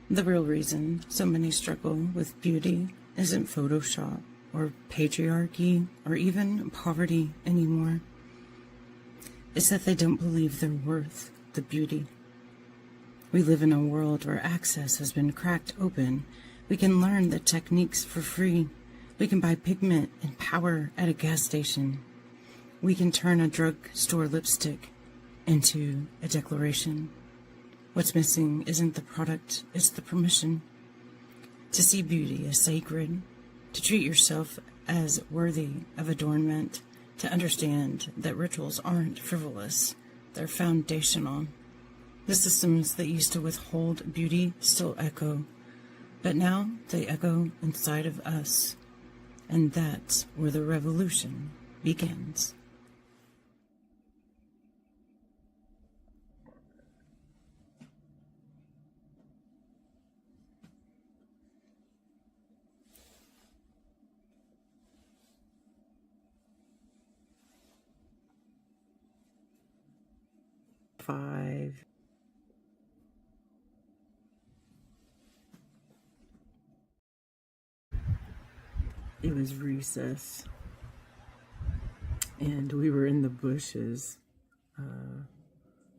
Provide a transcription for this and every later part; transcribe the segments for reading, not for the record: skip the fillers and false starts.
The real reason so many struggle with beauty isn't Photoshop or patriarchy or even poverty anymore. It's that they don't believe they're worth the beauty. We live in a world where access has been cracked open. We can learn the techniques for free. We can buy pigment and power at a gas station. We can turn a drugstore lipstick into a declaration. What's missing isn't the product, it's the permission. To see beauty as sacred, to treat yourself as worthy of adornment, to understand that rituals aren't frivolous, they're foundational. The systems that used to withhold beauty still echo, but now they echo inside of us, and that's where the revolution begins. It was recess, and we were in the bushes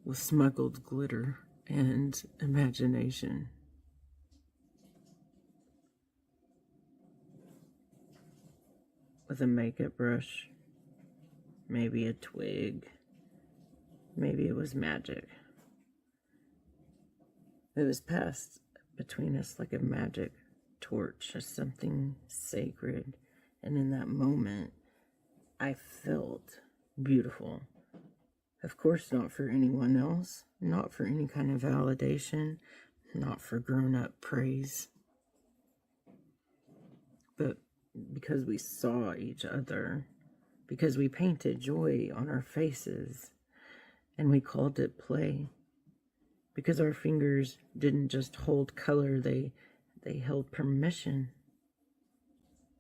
with smuggled glitter and imagination. With a makeup brush, maybe a twig, maybe it was magic. It was passed between us like a magic torch or something sacred, and in that moment I felt beautiful. Of course, not for anyone else, not for any kind of validation, not for grown-up praise, but because we saw each other, because we painted joy on our faces and we called it play, because our fingers didn't just hold color, they held permission.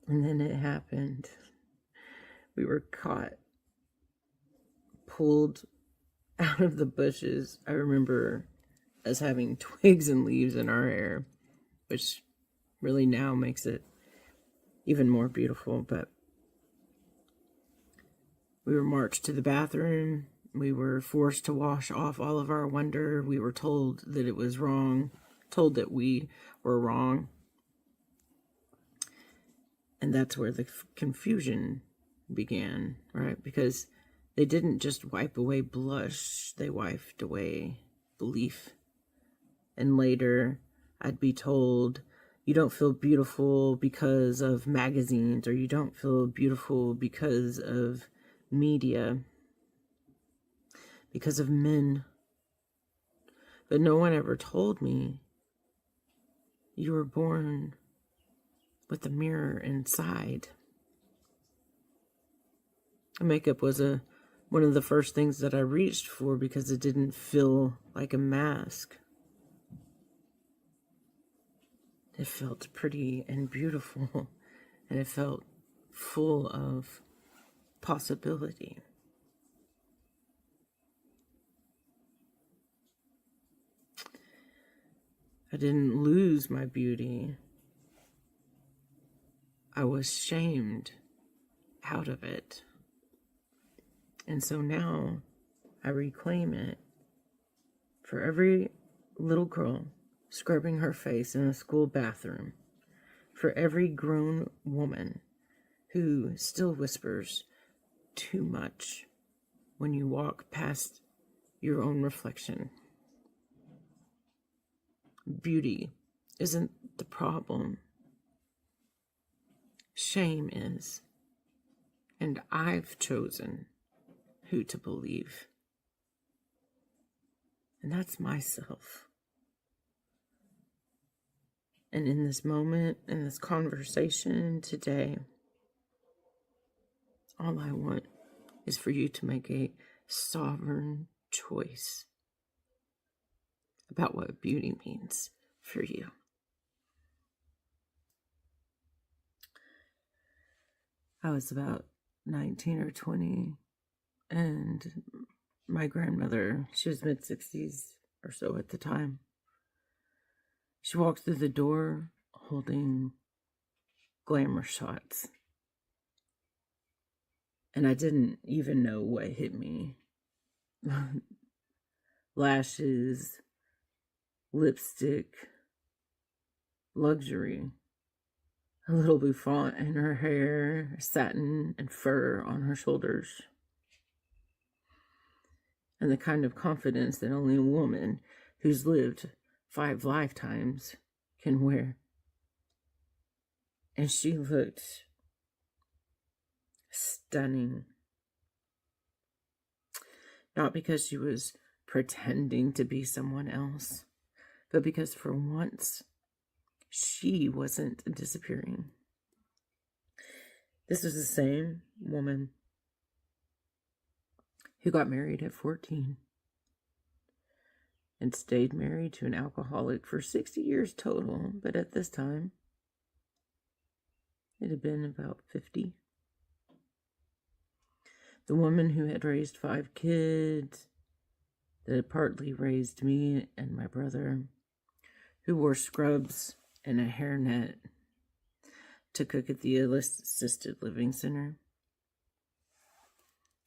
And then it happened. We were caught, pulled out of the bushes. I remember us having twigs and leaves in our hair, which really now makes it even more beautiful. But we were marched to the bathroom. We were forced to wash off all of our wonder. We were told that it was wrong, told that we were wrong. And that's where the confusion began, right? Because they didn't just wipe away blush, they wiped away belief. And later, I'd be told, you don't feel beautiful because of magazines, or you don't feel beautiful because of media, because of men. But no one ever told me, you were born with the mirror inside. Makeup was one of the first things that I reached for because it didn't feel like a mask. It felt pretty and beautiful, and it felt full of possibility. I didn't lose my beauty. I was shamed out of it. And so now I reclaim it. For every little girl scrubbing her face in a school bathroom, for every grown woman who still whispers too much when you walk past your own reflection. Beauty isn't the problem. Shame is. And I've chosen who to believe. And that's myself. And in this moment, in this conversation today, all I want is for you to make a sovereign choice about what beauty means for you. I was about 19 or 20, and my grandmother, she was mid-60s or so at the time, She walked through the door holding glamour shots. And I didn't even know what hit me. Lashes, lipstick, luxury, a little bouffant in her hair, satin and fur on her shoulders, and the kind of confidence that only a woman who's lived 5 lifetimes can wear. And she looked stunning. Not because she was pretending to be someone else, but because for once, she wasn't disappearing. This was the same woman who got married at 14 and stayed married to an alcoholic for 60 years total, but at this time, it had been about 50. The woman who had raised 5 kids, that had partly raised me and my brother, who wore scrubs and a hairnet to cook at the assisted living center,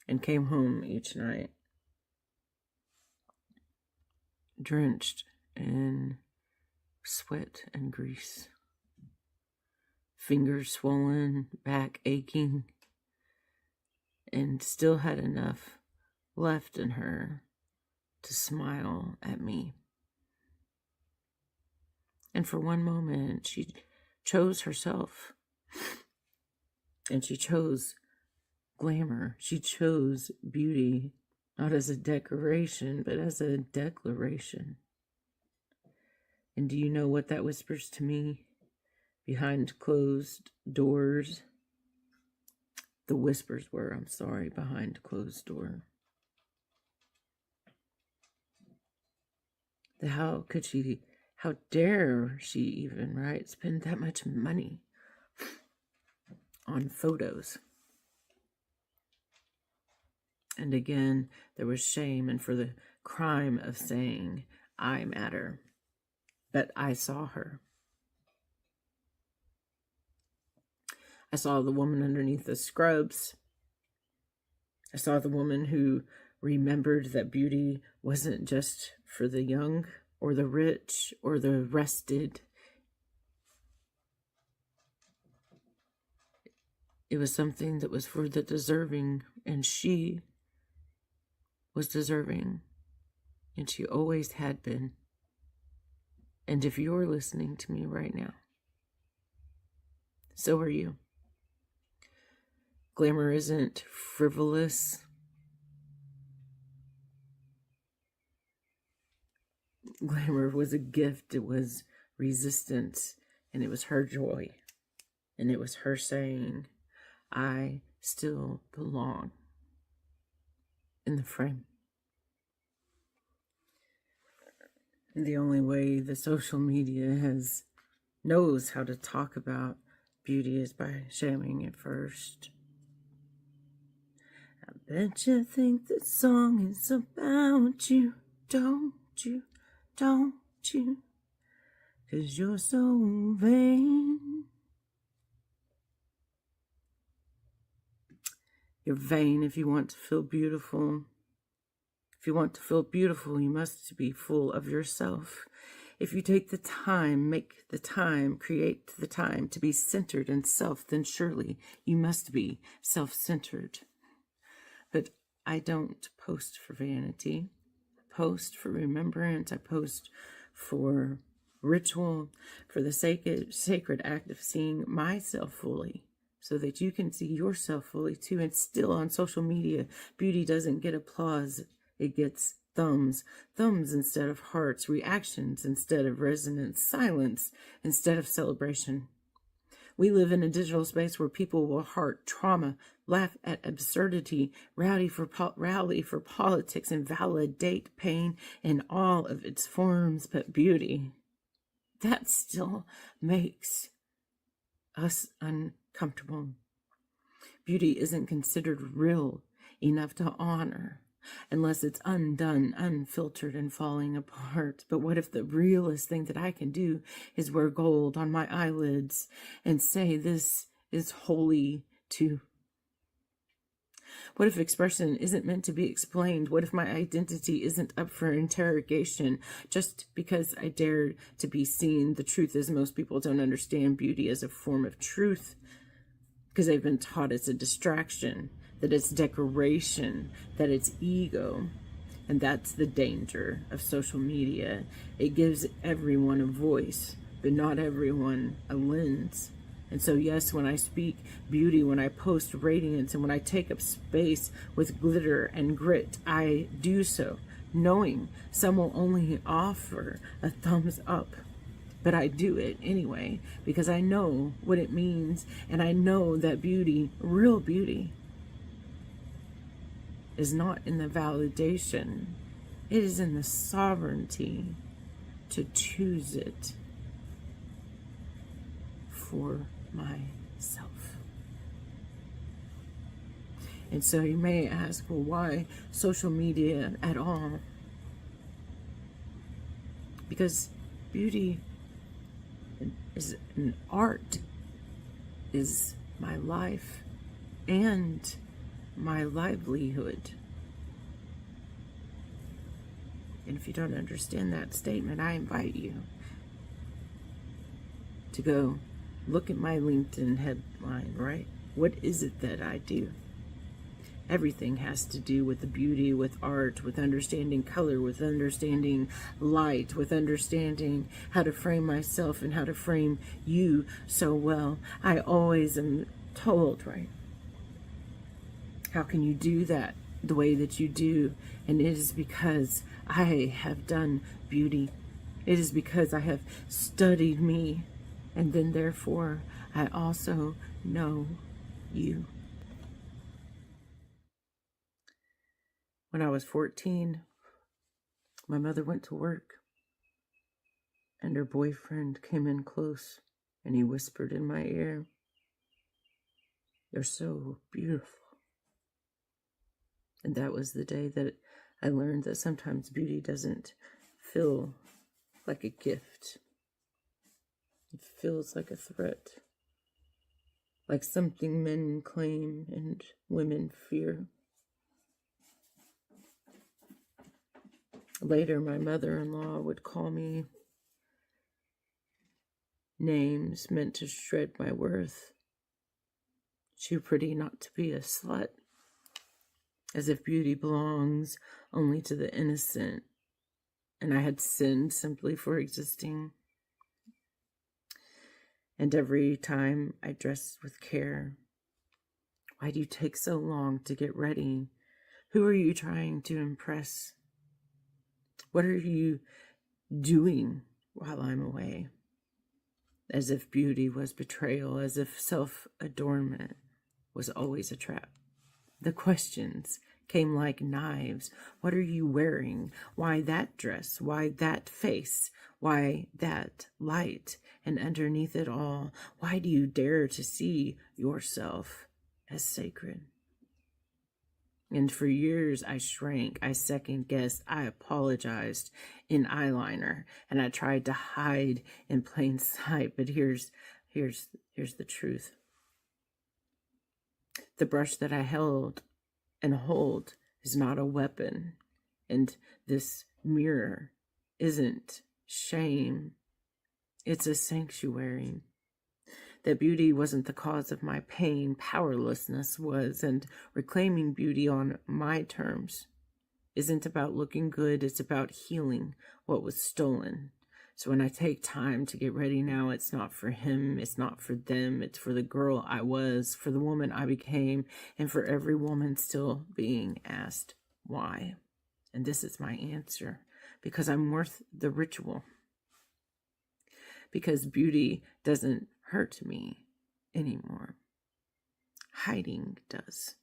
and came home each night drenched in sweat and grease, fingers swollen, back aching, and still had enough left in her to smile at me. And for one moment, she chose herself. And she chose glamour. She chose beauty, not as a decoration, but as a declaration. And do you know what that whispers to me? Behind closed doors. The whispers were, behind closed door. How dare she even, right, spend that much money on photos? And again, there was shame and for the crime of saying, I matter. But I saw her. I saw the woman underneath the scrubs. I saw the woman who remembered that beauty wasn't just for the young or the rich or the rested. It was something that was for the deserving, and she was deserving, and she always had been. And if you're listening to me right now, so are you. Glamour isn't frivolous. Glamour was a gift. It was resistance, and it was her joy, and it was her saying, I still belong in the frame. And the only way the social media knows how to talk about beauty is by shaming it first. I bet you think the song is about you, don't you, don't you? 'Cause you're so vain. You're vain if you want to feel beautiful. If you want to feel beautiful, you must be full of yourself. If you take the time, make the time, create the time to be centered in self, then surely you must be self-centered. But I don't post for vanity. I post for remembrance. I post for ritual, for the sacred act of seeing myself fully, so that you can see yourself fully too. And still on social media, beauty doesn't get applause. It gets thumbs instead of hearts, reactions instead of resonance, silence instead of celebration. We live in a digital space where people will heart trauma, laugh at absurdity, rally for politics, and validate pain in all of its forms, but beauty, that still makes us uncomfortable. Beauty isn't considered real enough to honor unless it's undone, unfiltered, and falling apart. But what if the realest thing that I can do is wear gold on my eyelids and say this is holy too? What if expression isn't meant to be explained? What if my identity isn't up for interrogation just because I dare to be seen? The truth is, most people don't understand beauty as a form of truth because they've been taught it's a distraction, that it's decoration, that it's ego. And that's the danger of social media. It gives everyone a voice, but not everyone a lens. And so, yes, when I speak beauty, when I post radiance, and when I take up space with glitter and grit, I do so knowing some will only offer a thumbs up. But I do it anyway because I know what it means, and I know that beauty, real beauty, is not in the validation. It is in the sovereignty to choose it for myself. And so you may ask, well, why social media at all? Because beauty is an art, is my life and my livelihood. And if you don't understand that statement, I invite you to go look at my LinkedIn headline, right? What is it that I do? Everything has to do with the beauty, with art, with understanding color, with understanding light, with understanding how to frame myself and how to frame you so well. I always am told, right? How can you do that the way that you do? And it is because I have done beauty. It is because I have studied me. And then therefore, I also know you. When I was 14, my mother went to work, and her boyfriend came in close, and he whispered in my ear, "You're so beautiful." And that was the day that I learned that sometimes beauty doesn't feel like a gift. It feels like a threat, like something men claim and women fear. Later, my mother-in-law would call me names meant to shred my worth. Too pretty not to be a slut, as if beauty belongs only to the innocent, and I had sinned simply for existing. And every time I dressed with care, "Why do you take so long to get ready? Who are you trying to impress? What are you doing while I'm away?" As if beauty was betrayal, as if self-adornment was always a trap. The questions came like knives. What are you wearing? Why that dress? Why that face? Why that light? And underneath it all, why do you dare to see yourself as sacred? And for years, I shrank, I second-guessed, I apologized in eyeliner, and I tried to hide in plain sight. But here's the truth. The brush that I held and hold is not a weapon, and this mirror isn't shame. It's a sanctuary. That beauty wasn't the cause of my pain, powerlessness was, and reclaiming beauty on my terms isn't about looking good, it's about healing what was stolen. So when I take time to get ready now, it's not for him, it's not for them, it's for the girl I was, for the woman I became, and for every woman still being asked why. And this is my answer: because I'm worth the ritual. Because beauty doesn't hurt me anymore. Hiding does.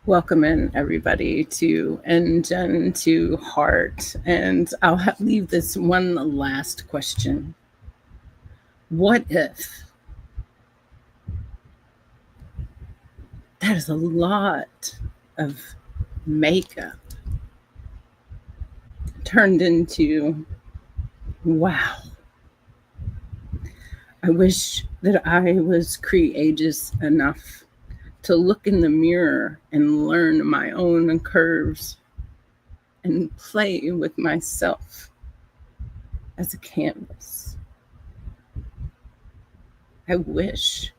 Welcome in, everybody, to EnJen, to Heart. And I'll leave this one last question. What if that is a lot of makeup turned into, wow, I wish that I was courageous enough to look in the mirror and learn my own curves and play with myself as a canvas. I wish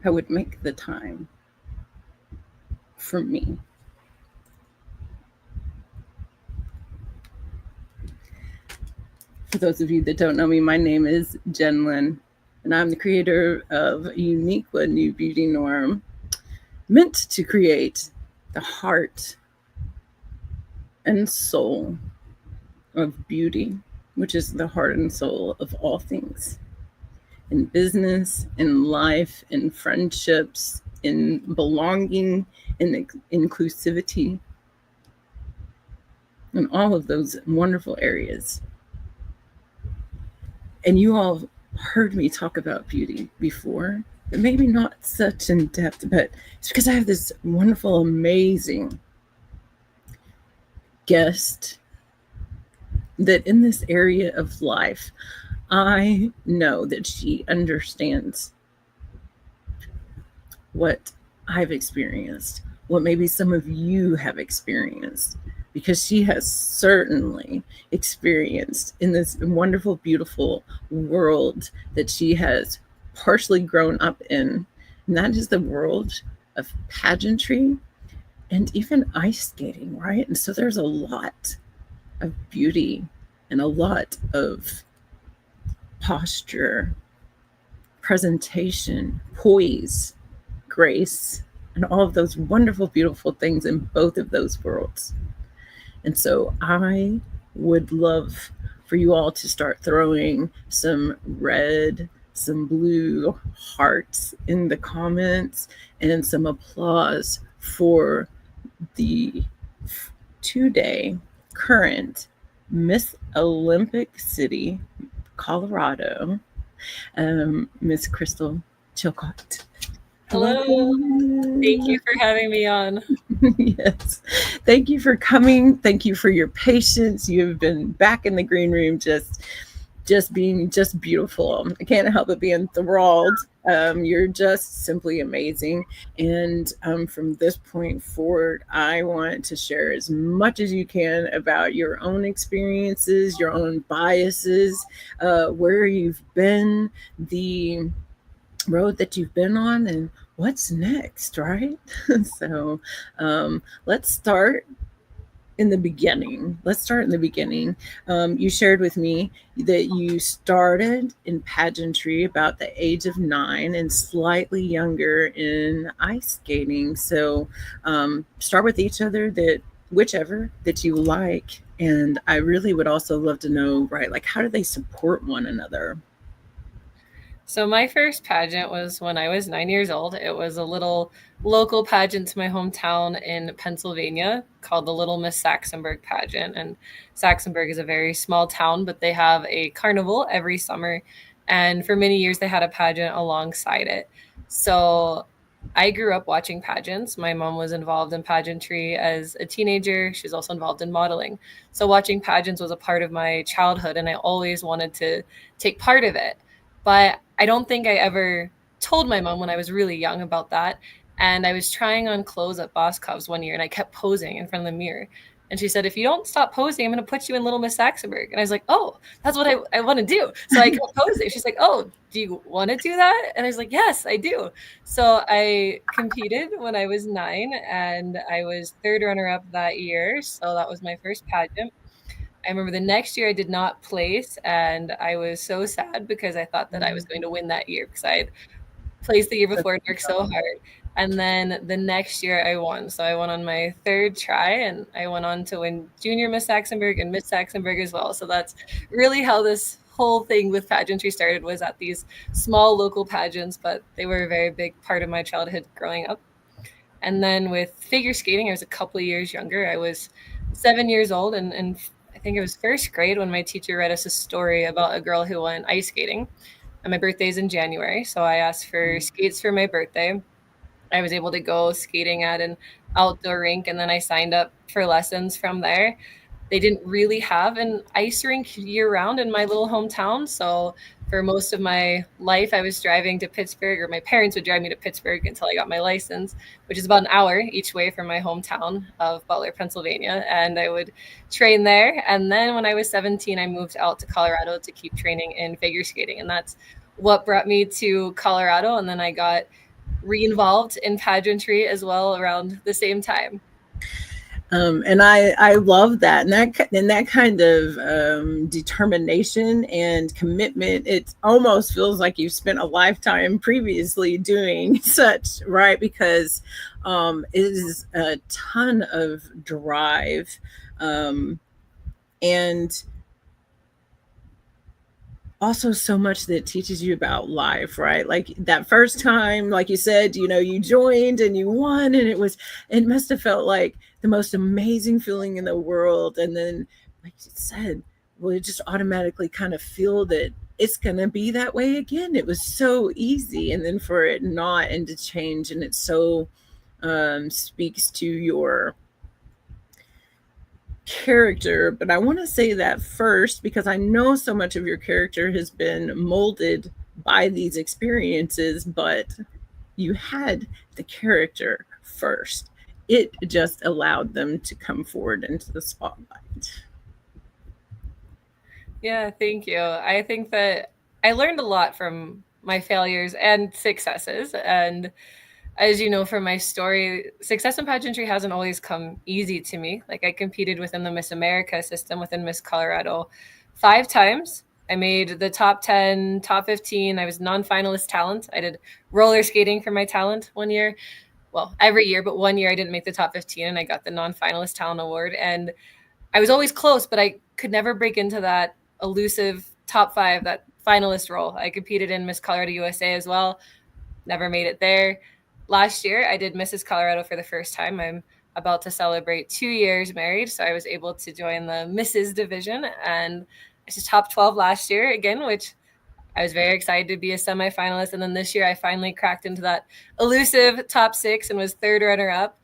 I would make the time for me. For those of you that don't know me, my name is EnJen, and I'm the creator of a unique but new beauty norm meant to create the heart and soul of beauty, which is the heart and soul of all things in business, in life, in friendships, in belonging, in inclusivity, in all of those wonderful areas. And you all heard me talk about beauty before, but maybe not such in depth, but it's because I have this wonderful, amazing guest that in this area of life, I know that she understands what I've experienced, what maybe some of you have experienced, because she has certainly experienced in this wonderful, beautiful world that she has partially grown up in. And that is the world of pageantry and even ice skating, right? And so there's a lot of beauty and a lot of posture, presentation, poise, grace, and all of those wonderful, beautiful things in both of those worlds. And so I would love for you all to start throwing some red, some blue hearts in the comments and some applause for the 2-day current Miss Olympic City, Colorado, Miss Crystal Chilcott. Hello. Thank you for having me on. Yes. Thank you for coming. Thank you for your patience. You have been back in the green room just being just beautiful. I can't help but be enthralled. You're just simply amazing. And from this point forward, I want to share as much as you can about your own experiences, your own biases, where you've been, the road that you've been on, and what's next, right? So let's start in the beginning. You shared with me that you started in pageantry about the age of 9 and slightly younger in ice skating. So start with each other, that whichever that you like. And I really would also love to know, right, like how do they support one another? So my first pageant was when I was 9 years old. It was a little local pageant to my hometown in Pennsylvania called the Little Miss Saxonburg pageant. And Saxonburg is a very small town, but they have a carnival every summer. And for many years, they had a pageant alongside it. So I grew up watching pageants. My mom was involved in pageantry as a teenager. She was also involved in modeling. So watching pageants was a part of my childhood, and I always wanted to take part of it. But I don't think I ever told my mom when I was really young about that. And I was trying on clothes at Boscov's one year, and I kept posing in front of the mirror. And she said, if you don't stop posing, I'm going to put you in Little Miss Saxonburg. And I was like, oh, that's what I want to do. So I kept posing. She's like, oh, do you want to do that? And I was like, yes, I do. So I competed when I was 9, and I was third runner up that year. So that was my first pageant. I remember the next year I did not place, and I was so sad because I thought that I was going to win that year because I had placed the year before and worked so hard. And then the next year I won. So I won on my third try, and I went on to win Junior Miss Saxonburg and Miss Saxonburg as well. So that's really how this whole thing with pageantry started, was at these small local pageants, but they were a very big part of my childhood growing up. And then with figure skating, I was a couple of years younger. I was 7 years old, and I think it was first grade when my teacher read us a story about a girl who went ice skating. And my birthday's in January, so I asked for skates for my birthday. I was able to go skating at an outdoor rink, and then I signed up for lessons from there. They didn't really have an ice rink year round in my little hometown. So for most of my life, I was driving to Pittsburgh, or my parents would drive me to Pittsburgh until I got my license, which is about an hour each way from my hometown of Butler, Pennsylvania. And I would train there. And then when I was 17, I moved out to Colorado to keep training in figure skating. And that's what brought me to Colorado. And then I got re-involved in pageantry as well around the same time. And I love that, and that kind of determination and commitment. It almost feels like you've spent a lifetime previously doing such, right? Because it is a ton of drive, and also so much that teaches you about life, right? Like that first time, like you said, you joined and you won, and it must have felt like the most amazing feeling in the world. And then, like you said, well, you just automatically kind of feel that it's going to be that way again. It was so easy. And then for it not, and to change, and it so speaks to your character. But I want to say that first, because I know so much of your character has been molded by these experiences, but you had the character first. It just allowed them to come forward into the spotlight. Yeah, thank you. I think that I learned a lot from my failures and successes. And as you know from my story, success in pageantry hasn't always come easy to me. Like I competed within the Miss America system within Miss Colorado 5 times. I made the top 10, top 15. I was non-finalist talent. I did roller skating for my talent one year. Well, every year, but one year I didn't make the top 15 and I got the non-finalist talent award. And I was always close, but I could never break into that elusive top 5, that finalist role. I competed in Miss Colorado USA as well. Never made it there. Last year, I did Mrs. Colorado for the first time. I'm about to celebrate 2 years married, so I was able to join the Mrs. division, and I was top 12 last year again, which I was very excited to be a semifinalist. And then this year, I finally cracked into that elusive top 6 and was third runner-up.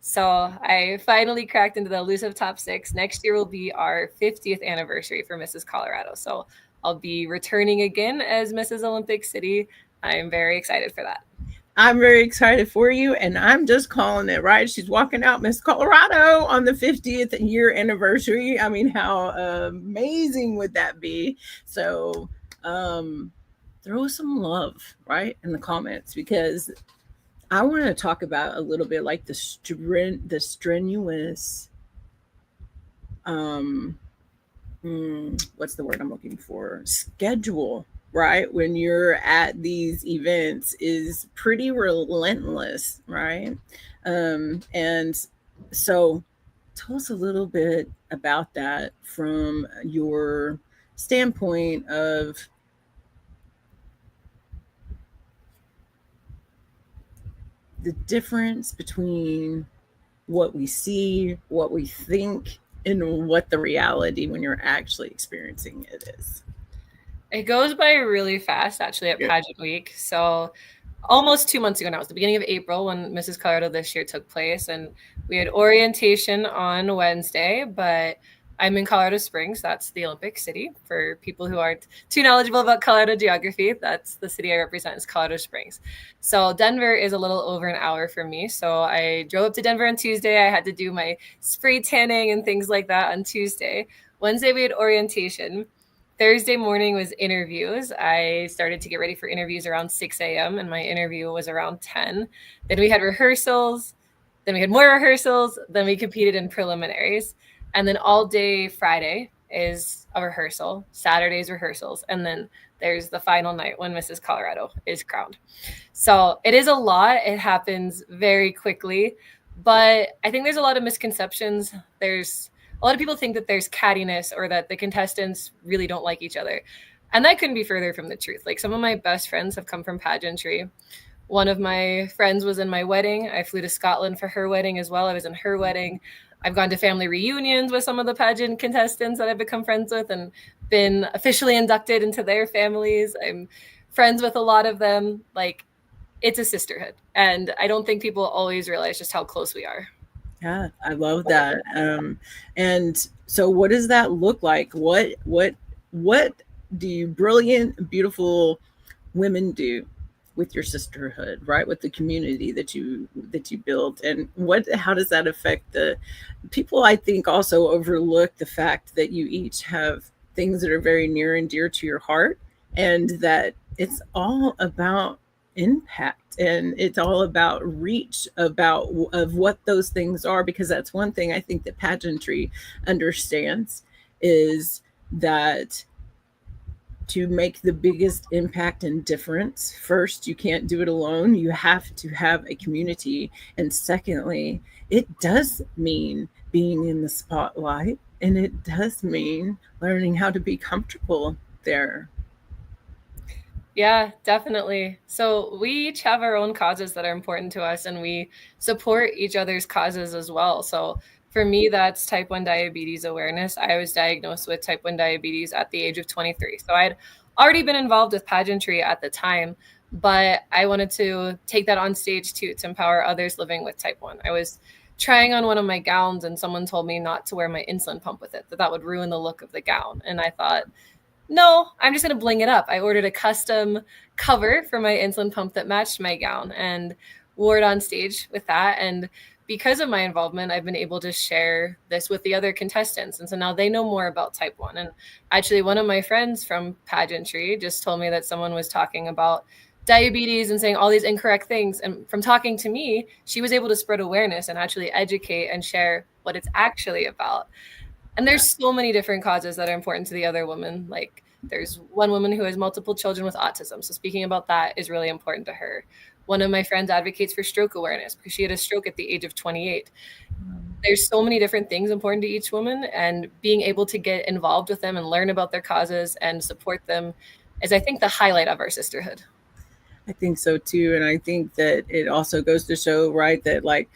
So I finally cracked into the elusive top 6. Next year will be our 50th anniversary for Mrs. Colorado. So I'll be returning again as Mrs. Olympic City. I'm very excited for that. I'm very excited for you, and I'm just calling it, right? She's walking out Miss Colorado on the 50th year anniversary. I mean, how amazing would that be? So throw some love, right, in the comments, because I want to talk about a little bit like the strenuous, what's the word I'm looking for? Schedule, right? When you're at these events is pretty relentless, right? And so tell us a little bit about that from your standpoint of the difference between what we see, what we think, and what the reality when you're actually experiencing it is. It goes by really fast, actually, at Pageant Week. So almost 2 months ago now, it was the beginning of April when Mrs. Colorado this year took place. And we had orientation on Wednesday, but I'm in Colorado Springs. That's the Olympic City. For people who aren't too knowledgeable about Colorado geography, that's the city I represent, is Colorado Springs. So Denver is a little over an hour from me. So I drove up to Denver on Tuesday. I had to do my spray tanning and things like that on Tuesday. Wednesday, we had orientation. Thursday morning was interviews. I started to get ready for interviews around 6 a.m. and my interview was around 10. Then we had rehearsals. Then we had more rehearsals. Then we competed in preliminaries. And then all day Friday is a rehearsal. Saturday's rehearsals. And then there's the final night when Mrs. Colorado is crowned. So it is a lot. It happens very quickly. But I think there's a lot of misconceptions. There's a lot of people think that there's cattiness or that the contestants really don't like each other. And that couldn't be further from the truth. Like, some of my best friends have come from pageantry. One of my friends was in my wedding. I flew to Scotland for her wedding as well. I was in her wedding. I've gone to family reunions with some of the pageant contestants that I've become friends with and been officially inducted into their families. I'm friends with a lot of them. Like, it's a sisterhood. And I don't think people always realize just how close we are. Yeah, I love that. And so what does that look like? What do you brilliant, beautiful women do with your sisterhood, right? With the community that you build, and how does that affect the people? I think also overlook the fact that you each have things that are very near and dear to your heart, and that it's all about impact, and it's all about reach, about of what those things are, because that's one thing I think that pageantry understands, is that to make the biggest impact and difference, first, you can't do it alone. You have to have a community. And secondly, it does mean being in the spotlight, and it does mean learning how to be comfortable there. Yeah, definitely. So we each have our own causes that are important to us, and we support each other's causes as well. So for me, that's type 1 diabetes awareness. I was diagnosed with type 1 diabetes at the age of 23. So I'd already been involved with pageantry at the time, but I wanted to take that on stage too, to empower others living with type 1. I was trying on one of my gowns, and someone told me not to wear my insulin pump with it, that would ruin the look of the gown. And I thought, no, I'm just going to bling it up. I ordered a custom cover for my insulin pump that matched my gown and wore it on stage with that. And because of my involvement, I've been able to share this with the other contestants. And so now they know more about type 1. And actually, one of my friends from pageantry just told me that someone was talking about diabetes and saying all these incorrect things. And from talking to me, she was able to spread awareness and actually educate and share what it's actually about. And there's so many different causes that are important to the other woman. Like, there's one woman who has multiple children with autism. So speaking about that is really important to her. One of my friends advocates for stroke awareness because she had a stroke at the age of 28. There's so many different things important to each woman, and being able to get involved with them and learn about their causes and support them is, I think, the highlight of our sisterhood. I think so too. And I think that it also goes to show, right, that like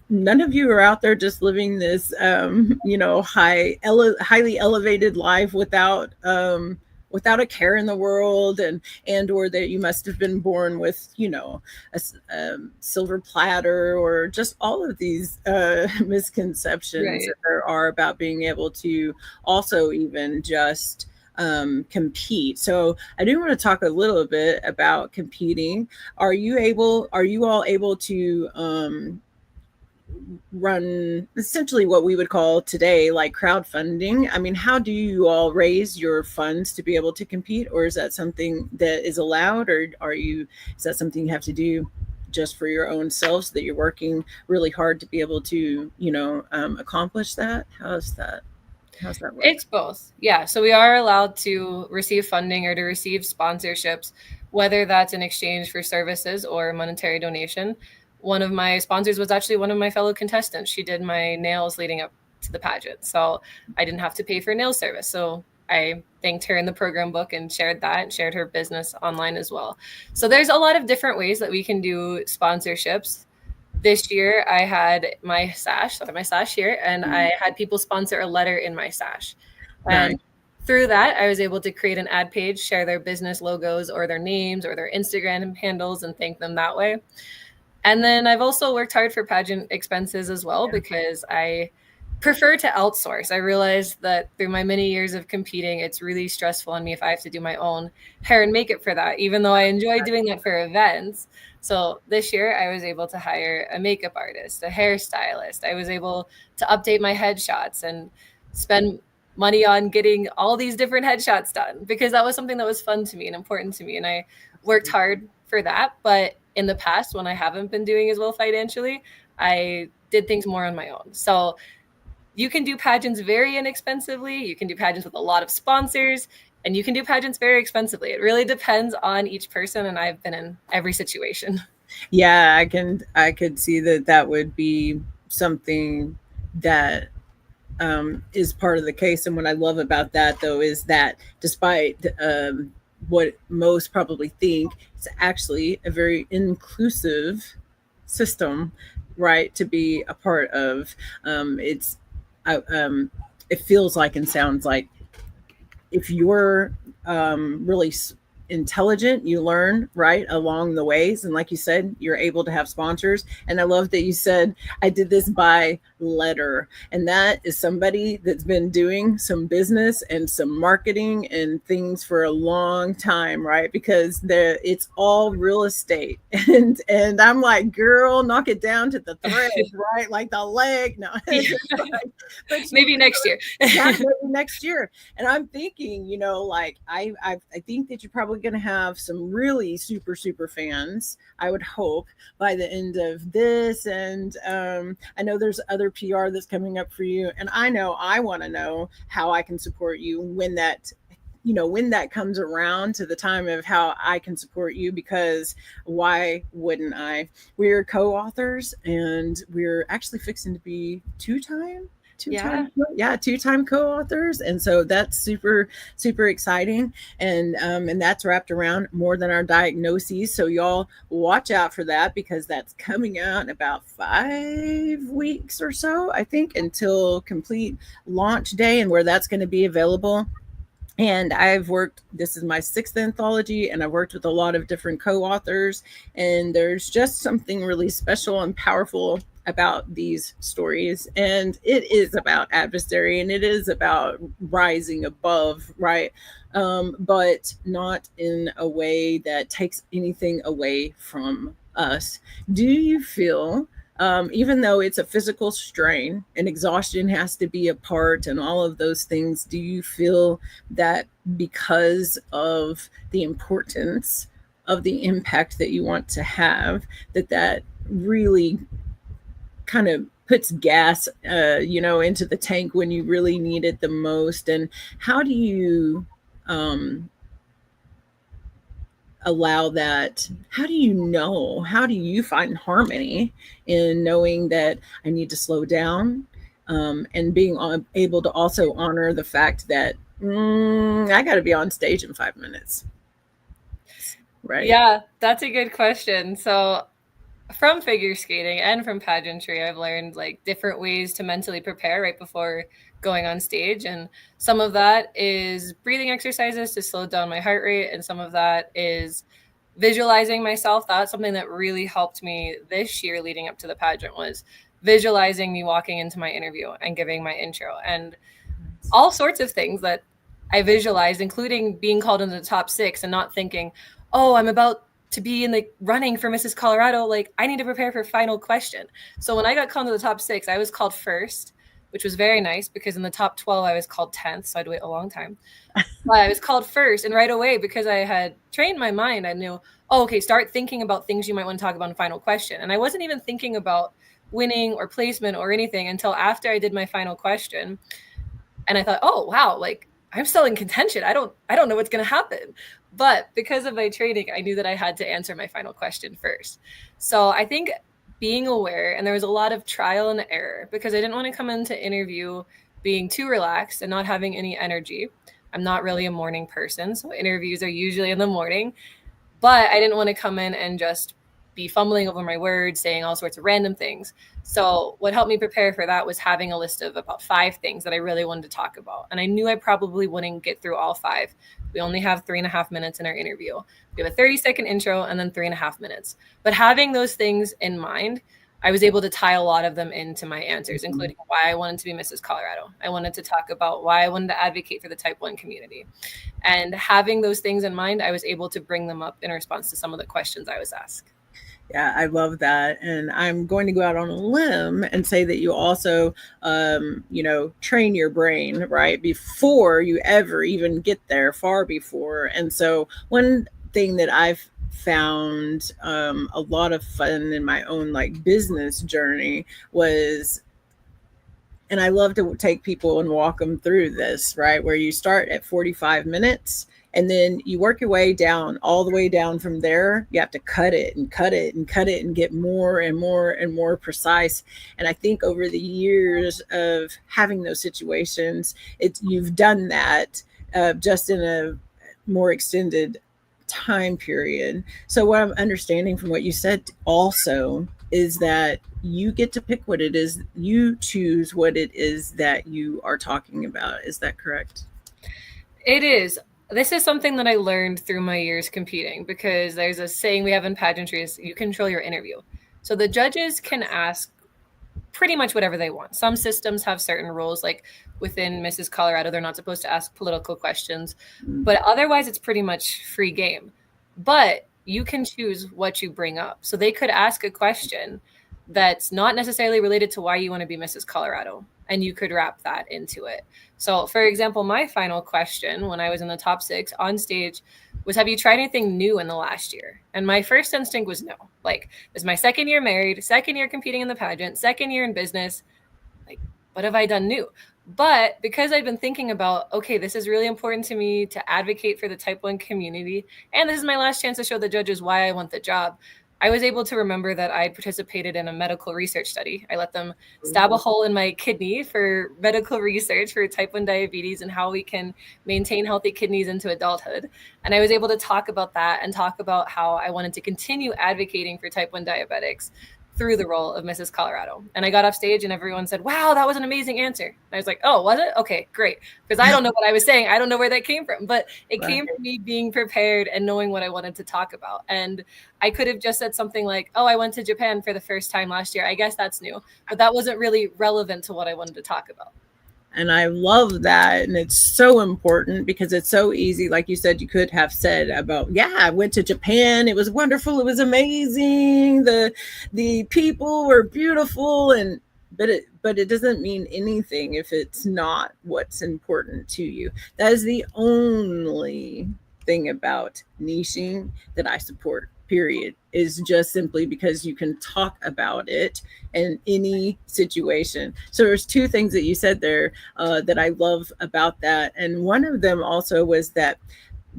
none of you are out there just living this, highly elevated life without a care in the world, and or that you must have been born with, a silver platter, or just all of these misconceptions Right. that there are about being able to also even just compete. So I do want to talk a little bit about competing. Are you all able to run essentially what we would call today like crowdfunding? I mean, how do you all raise your funds to be able to compete, or is that something that is allowed, or is that something you have to do just for your own selves, that you're working really hard to be able to accomplish that? How's that work? It's both. Yeah. So we are allowed to receive funding or to receive sponsorships, whether that's in exchange for services or monetary donation. One of my sponsors was actually one of my fellow contestants. She did my nails leading up to the pageant. So I didn't have to pay for nail service. So I thanked her in the program book and shared that, and shared her business online as well. So there's a lot of different ways that we can do sponsorships. This year I had my sash here, and I had people sponsor a letter in my sash. And Nice. through that, I was able to create an ad page, share their business logos or their names or their Instagram handles, and thank them that way. And then I've also worked hard for pageant expenses as well, because I prefer to outsource. I realized that through my many years of competing, it's really stressful on me if I have to do my own hair and makeup for that, even though I enjoy doing that for events. So this year I was able to hire a makeup artist, a hairstylist. I was able to update my headshots and spend money on getting all these different headshots done, because that was something that was fun to me and important to me. And I worked hard for that. But in the past, when I haven't been doing as well financially, I did things more on my own. So you can do pageants very inexpensively. You can do pageants with a lot of sponsors, and you can do pageants very expensively. It really depends on each person, and I've been in every situation. Yeah, I could see that would be something that is part of the case. And what I love about that, though, is that despite what most probably think, it's actually a very inclusive system right, to be a part of. It's it feels like and sounds like if you're really intelligent, you learn right along the ways. And like you said, you're able to have sponsors. And I love that you said, I did this by letter. And that is somebody that's been doing some business and some marketing and things for a long time, right? Because it's all real estate. And I'm like, girl, knock it down to the thread, right? Like the leg. No, but maybe next year. Yeah, maybe next year. And I'm thinking, like I think that you're probably going to have some really super fans, I would hope, by the end of this. And I know there's other PR that's coming up for you, and I know I want to know how I can support you when that comes around to the time of how I can support you, because why wouldn't I? We're co-authors, and we're actually fixing to be two-time co-authors, and so that's super exciting, and that's wrapped around more than our diagnoses. So y'all watch out for that, because that's coming out in about 5 weeks or so, I think, until complete launch day, and where that's going to be available. And this is my 6th anthology, and I've worked with a lot of different co-authors, and there's just something really special and powerful about these stories. And it is about adversary, and it is about rising above, right? But not in a way that takes anything away from us. Do you feel, even though it's a physical strain and exhaustion has to be a part and all of those things, do you feel that because of the importance of the impact that you want to have, that really kind of puts gas, into the tank when you really need it the most? And how do you allow that? How do you find harmony in knowing that I need to slow down, and being able to also honor the fact that I got to be on stage in 5 minutes, right? Yeah, that's a good question. So from figure skating and from pageantry, I've learned like different ways to mentally prepare right before going on stage. And some of that is breathing exercises to slow down my heart rate. And some of that is visualizing myself. That's something that really helped me this year leading up to the pageant, was visualizing me walking into my interview and giving my intro, and all sorts of things that I visualized, including being called into the top 6 and not thinking, oh, I'm about to be in the running for Mrs. Colorado, like I need to prepare for final question. So when I got called to the top 6, I was called first, which was very nice, because in the top 12, I was called 10th. So I'd wait a long time. But I was called first, and right away, because I had trained my mind, I knew, oh, okay, start thinking about things you might want to talk about in final question. And I wasn't even thinking about winning or placement or anything until after I did my final question. And I thought, oh, wow, like I'm still in contention. I don't know what's going to happen. But because of my training, I knew that I had to answer my final question first. So I think being aware, and there was a lot of trial and error, because I didn't want to come into interview being too relaxed and not having any energy. I'm not really a morning person, so interviews are usually in the morning. But I didn't want to come in and just be fumbling over my words, saying all sorts of random things. So what helped me prepare for that was having a list of about 5 things that I really wanted to talk about. And I knew I probably wouldn't get through all 5. We only have 3.5 minutes in our interview. We have a 30-second intro and then 3.5 minutes. But having those things in mind, I was able to tie a lot of them into my answers, including why I wanted to be Mrs. Colorado. I wanted to talk about why I wanted to advocate for the type 1 community. And having those things in mind, I was able to bring them up in response to some of the questions I was asked. Yeah, I love that. And I'm going to go out on a limb and say that you also, train your brain, right? Before you ever even get there, far before. And so one thing that I've found a lot of fun in my own business journey was, and I love to take people and walk them through this, right? Where you start at 45 minutes and then you work your way down, all the way down from there. You have to cut it and cut it and cut it and get more and more and more precise. And I think over the years of having those situations, you've done that just in a more extended time period. So what I'm understanding from what you said also is that you get to pick what it is, you choose what it is that you are talking about. Is that correct? It is. This is something that I learned through my years competing, because there's a saying we have in pageantry is you control your interview. So the judges can ask pretty much whatever they want. Some systems have certain rules, like within Mrs. Colorado, they're not supposed to ask political questions, but otherwise it's pretty much free game. But you can choose what you bring up. So they could ask a question that's not necessarily related to why you want to be Mrs. Colorado, and you could wrap that into it. So, for example, my final question when I was in the top 6 on stage was, have you tried anything new in the last year? And my first instinct was no. Like, this is my second year married, second year competing in the pageant, second year in business. Like, what have I done new? But because I've been thinking about, okay, this is really important to me to advocate for the type 1 community, and this is my last chance to show the judges why I want the job, I was able to remember that I participated in a medical research study. I let them stab a hole in my kidney for medical research for type 1 diabetes and how we can maintain healthy kidneys into adulthood. And I was able to talk about that and talk about how I wanted to continue advocating for type 1 diabetics through the role of Mrs. Colorado. And I got off stage and everyone said, wow, that was an amazing answer. And I was like, oh, was it? Okay, great. Because I don't know what I was saying. I don't know where that came from, but it came from me being prepared and knowing what I wanted to talk about. And I could have just said something like, oh, I went to Japan for the first time last year. I guess that's new, but that wasn't really relevant to what I wanted to talk about. And I love that. And it's so important because it's so easy. Like you said, you could have said about, yeah, I went to Japan. It was wonderful. It was amazing. The people were beautiful. But it doesn't mean anything if it's not what's important to you. That is the only thing about niching that I support, period, is just simply because you can talk about it in any situation. So there's 2 things that you said there that I love about that. And one of them also was that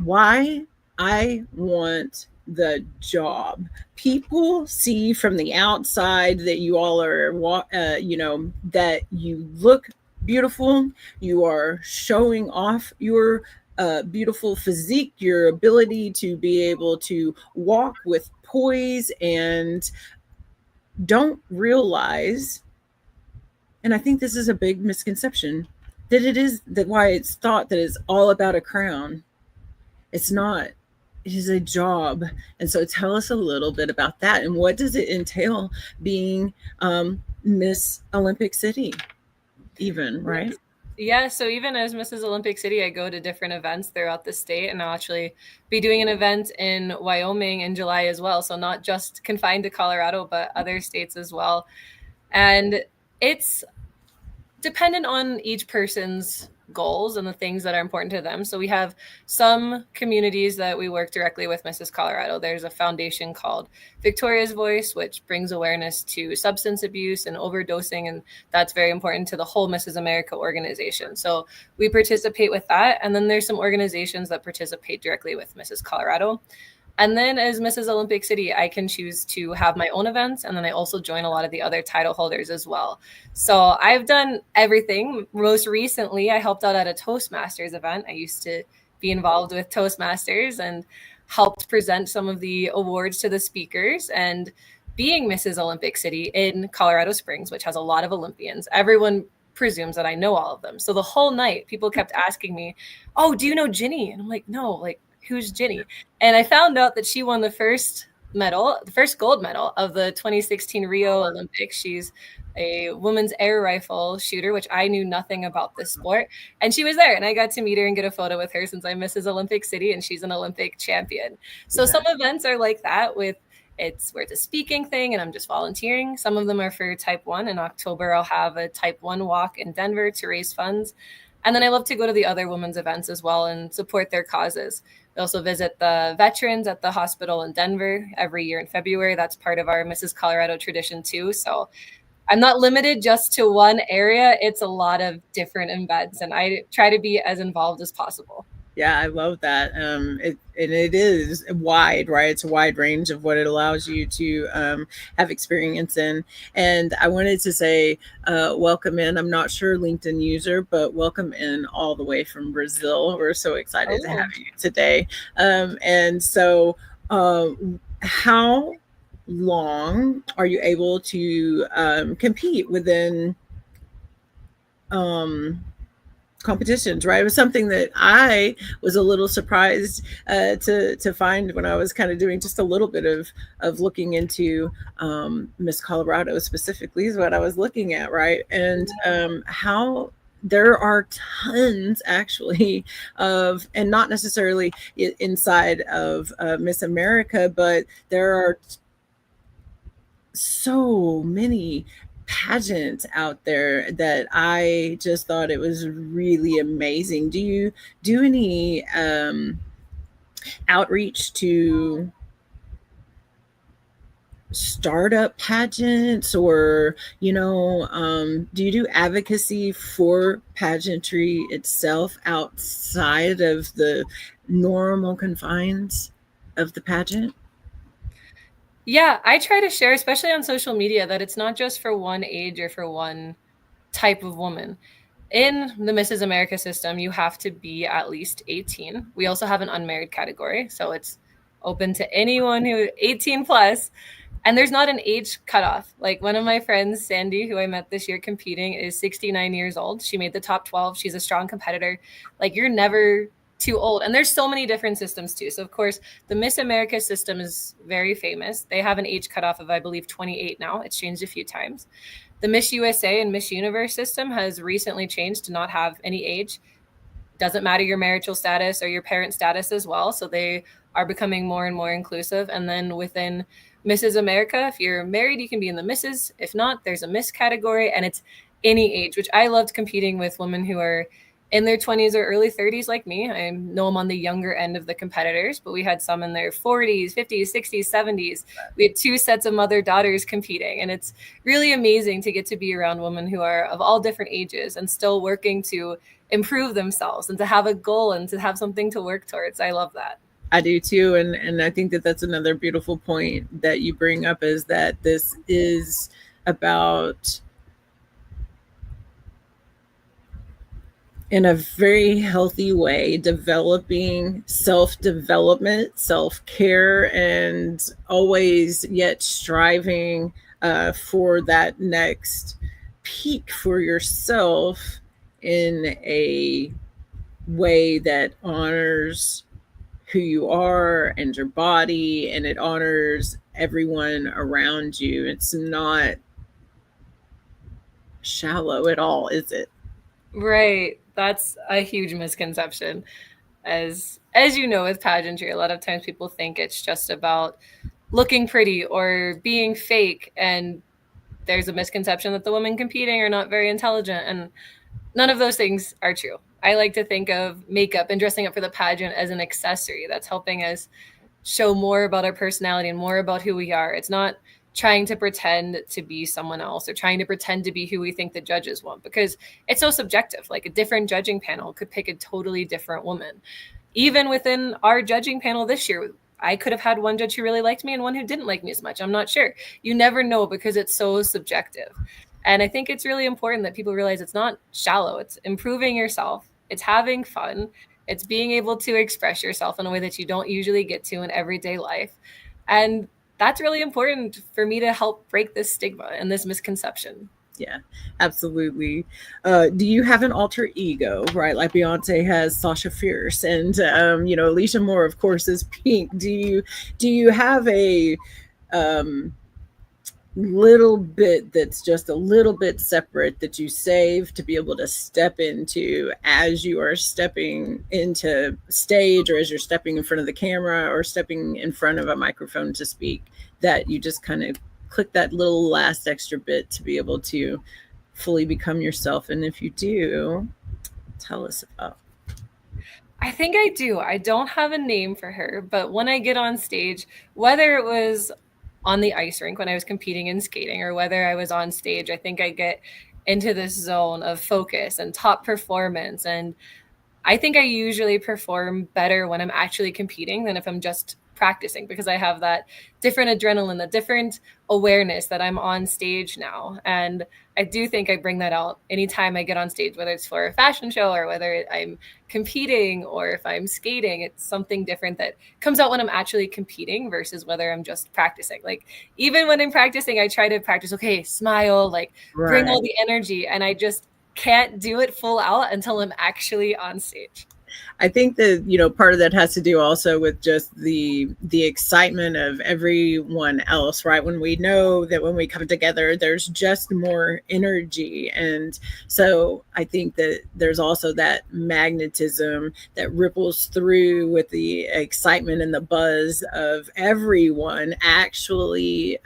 why I want the job. People see from the outside that you all are, that you look beautiful. You are showing off your beautiful physique, your ability to be able to walk with poise, and don't realize, and I think this is a big misconception, that it is that why it's thought that it's all about a crown. It's not. It is a job. And so tell us a little bit about that, and what does it entail being Miss Olympic City, even, right? Yeah, so even as Mrs. Olympic City, I go to different events throughout the state, and I'll actually be doing an event in Wyoming in July as well. So not just confined to Colorado, but other states as well. And it's dependent on each person's goals and the things that are important to them. So we have some communities that we work directly with Mrs. Colorado. There's a foundation called Victoria's Voice, which brings awareness to substance abuse and overdosing, and that's very important to the whole Mrs. America organization. So we participate with that. And then there's some organizations that participate directly with Mrs. Colorado. And then as Mrs. Olympic City, I can choose to have my own events. And then I also join a lot of the other title holders as well. So I've done everything. Most recently, I helped out at a Toastmasters event. I used to be involved with Toastmasters and helped present some of the awards to the speakers. And being Mrs. Olympic City in Colorado Springs, which has a lot of Olympians, everyone presumes that I know all of them. So the whole night, people kept asking me, oh, do you know Ginny? And I'm like, no, like, who's Ginny? And I found out that she won the first gold medal of the 2016 Rio Olympics. She's a women's air rifle shooter, which I knew nothing about this sport. And she was there, and I got to meet her and get a photo with her since I'm Mrs. Olympic City and she's an Olympic champion. So some events are like that where it's a speaking thing and I'm just volunteering. Some of them are for type 1. In October, I'll have a type 1 walk in Denver to raise funds. And then I love to go to the other women's events as well and support their causes. We also visit the veterans at the hospital in Denver every year in February. That's part of our Mrs. Colorado tradition too. So I'm not limited just to one area. It's a lot of different events, and I try to be as involved as possible. Yeah, I love that. It is wide, right? It's a wide range of what it allows you to have experience in. And I wanted to say, welcome in. I'm not sure LinkedIn user, but welcome in all the way from Brazil. We're so excited to have you today. And so how long are you able to compete within competitions, right? It was something that I was a little surprised to find when I was kind of doing just a little bit of looking into Miss Colorado specifically is what I was looking at, right? And how there are tons actually of, and not necessarily inside of Miss America, but there are so many pageants out there that I just thought it was really amazing. Do you do any outreach to startup pageants, or do you do advocacy for pageantry itself outside of the normal confines of the pageant? Yeah, I try to share, especially on social media, that it's not just for one age or for one type of woman. In the Mrs. America system, you have to be at least 18. We also have an unmarried category, so it's open to anyone who 18 plus. And there's not an age cutoff. Like one of my friends, Sandy, who I met this year competing, is 69 years old. She made the top 12. She's a strong competitor. Like you're never too old. And there's so many different systems too. So of course, the Miss America system is very famous. They have an age cutoff of, I believe, 28 now. It's changed a few times. The Miss USA and Miss Universe system has recently changed to not have any age. Doesn't matter your marital status or your parent status as well. So they are becoming more and more inclusive. And then within Mrs. America, if you're married, you can be in the Mrs. If not, there's a Miss category, and it's any age, which I loved competing with women who are in their 20s or early 30s like me. I know I'm on the younger end of the competitors, but we had some in their 40s, 50s, 60s, 70s. We had 2 sets of mother-daughters competing, and it's really amazing to get to be around women who are of all different ages and still working to improve themselves and to have a goal and to have something to work towards. I love that. I do too, and I think that that's another beautiful point that you bring up, is that this is about, in a very healthy way, developing self-development, self-care, and always yet striving for that next peak for yourself in a way that honors who you are and your body, and it honors everyone around you. It's not shallow at all, is it? Right. That's a huge misconception. As you know, with pageantry, a lot of times people think it's just about looking pretty or being fake, and there's a misconception that the women competing are not very intelligent, and none of those things are true. I like to think of makeup and dressing up for the pageant as an accessory that's helping us show more about our personality and more about who we are. It's not trying to pretend to be someone else or trying to pretend to be who we think the judges want, because it's so subjective. Like a different judging panel could pick a totally different woman. Even within our judging panel this year, I could have had one judge who really liked me and one who didn't like me as much. I'm not sure. You never know because it's so subjective. And I think it's really important that people realize it's not shallow. It's improving yourself. It's having fun. It's being able to express yourself in a way that you don't usually get to in everyday life. And that's really important for me to help break this stigma and this misconception. Yeah, absolutely. Do you have an alter ego, right? Like Beyonce has Sasha Fierce, and Alicia Moore, of course, is Pink. Do you have a little bit that's just a little bit separate that you save to be able to step into as you are stepping into stage, or as you're stepping in front of the camera or stepping in front of a microphone to speak, that you just kind of click that little last extra bit to be able to fully become yourself? And if you do, tell us about. I think I do. I don't have a name for her, but when I get on stage, whether it was on the ice rink when I was competing in skating or whether I was on stage, I think I get into this zone of focus and top performance. And I think I usually perform better when I'm actually competing than if I'm just practicing, because I have that different adrenaline, the different awareness that I'm on stage now. And I do think I bring that out anytime I get on stage, whether it's for a fashion show or whether I'm competing or if I'm skating. It's something different that comes out when I'm actually competing versus whether I'm just practicing. Like, even when I'm practicing, I try to practice, okay, smile, like bring all the energy, and I just can't do it full out until I'm actually on stage. I think that, you know, part of that has to do also with just the excitement of everyone else, right? When we know that when we come together, there's just more energy. And so I think that there's also that magnetism that ripples through with the excitement and the buzz of everyone actually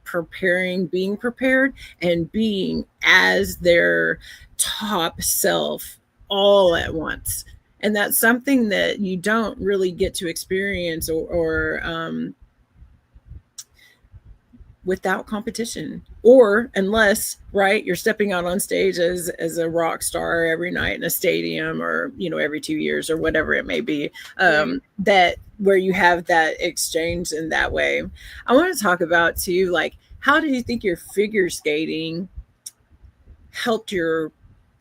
preparing, being prepared, and being as their top self all at once. And that's something that you don't really get to experience or without competition, or unless, right, you're stepping out on stage as a rock star every night in a stadium, or, you know, every 2 years or whatever it may be, that where you have that exchange in that way. I want to talk about too, like, how do you think your figure skating helped your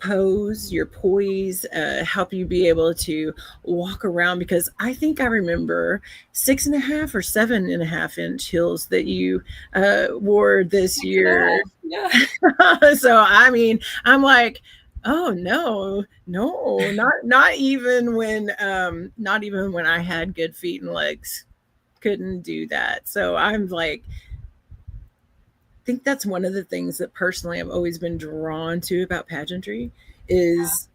pose, your poise, help you be able to walk around? Because I think I remember 6.5 or 7.5 inch heels that you wore this year. Yeah. So I mean, I'm like, oh no, not even when I had good feet and legs, couldn't do that. So I'm like, think that's one of the things that personally I've always been drawn to about pageantry is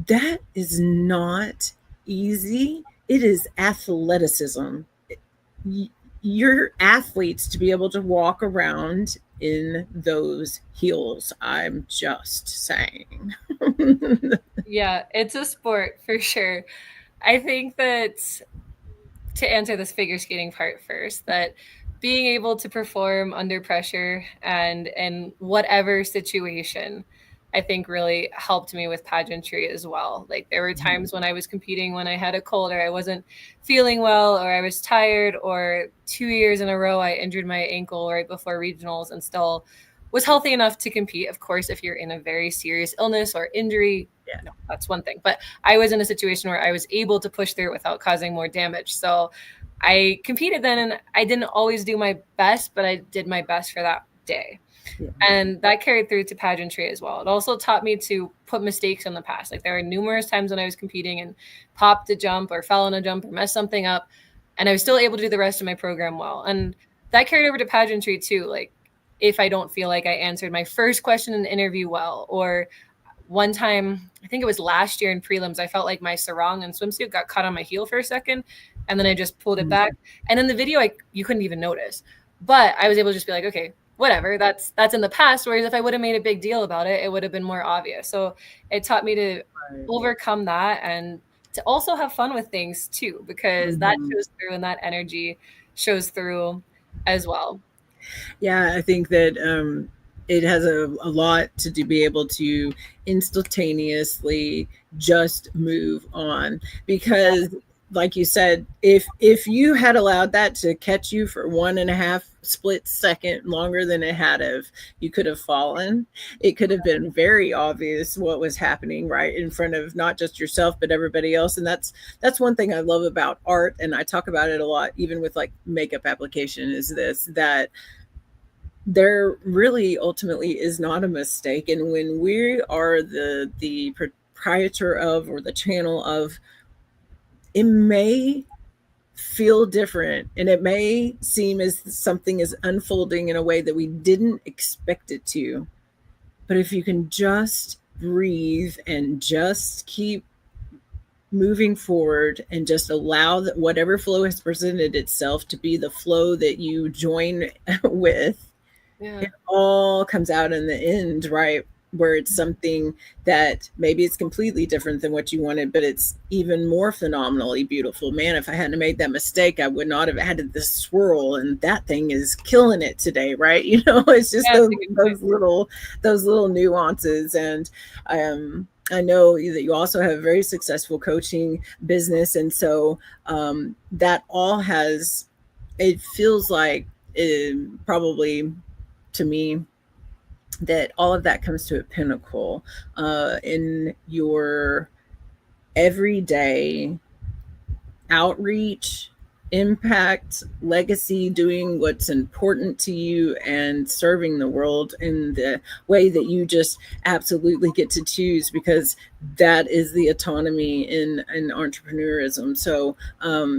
that is not easy. It is athleticism. You're athletes to be able to walk around in those heels. I'm just saying. Yeah, it's a sport for sure. I think that, to answer this figure skating part first, that being able to perform under pressure and in whatever situation, I think really helped me with pageantry as well. Like, there were times when I was competing when I had a cold or I wasn't feeling well or I was tired, or 2 years in a row I injured my ankle right before regionals and still was healthy enough to compete. Of course, if you're in a very serious illness or injury, no, that's one thing. But I was in a situation where I was able to push through without causing more damage. So I competed then, and I didn't always do my best, but I did my best for that day. Yeah. And that carried through to pageantry as well. It also taught me to put mistakes in the past. Like, there were numerous times when I was competing and popped a jump or fell on a jump or messed something up, and I was still able to do the rest of my program well. And that carried over to pageantry too. Like, if I don't feel like I answered my first question in the interview well, or one time, I think it was last year in prelims, I felt like my sarong and swimsuit got caught on my heel for a second, and then I just pulled it back. And in the video, you couldn't even notice. But I was able to just be like, okay, whatever, that's in the past. Whereas if I would have made a big deal about it, it would have been more obvious. So it taught me to overcome that and to also have fun with things too, because that shows through, and that energy shows through as well. Yeah, I think that it has a lot to be able to instantaneously just move on, because like you said, if you had allowed that to catch you for 1.5 split second longer than it had of, you could have fallen. It could have been very obvious what was happening right in front of not just yourself, but everybody else. And that's one thing I love about art. And I talk about it a lot, even with like makeup application, is this, that there really ultimately is not a mistake. And when we are the proprietor of, or the channel of, it may feel different, and it may seem as something is unfolding in a way that we didn't expect it to. But if you can just breathe and just keep moving forward and just allow that whatever flow has presented itself to be the flow that you join with, it all comes out in the end, right? Where it's something that maybe it's completely different than what you wanted, but it's even more phenomenally beautiful. Man, if I hadn't made that mistake, I would not have added this swirl, and that thing is killing it today, right? You know, it's just those little nuances. And I know that you also have a very successful coaching business. And so that all has, it feels like probably to me that all of that comes to a pinnacle in your everyday outreach, impact, legacy, doing what's important to you, and serving the world in the way that you just absolutely get to choose, because that is the autonomy in entrepreneurism. So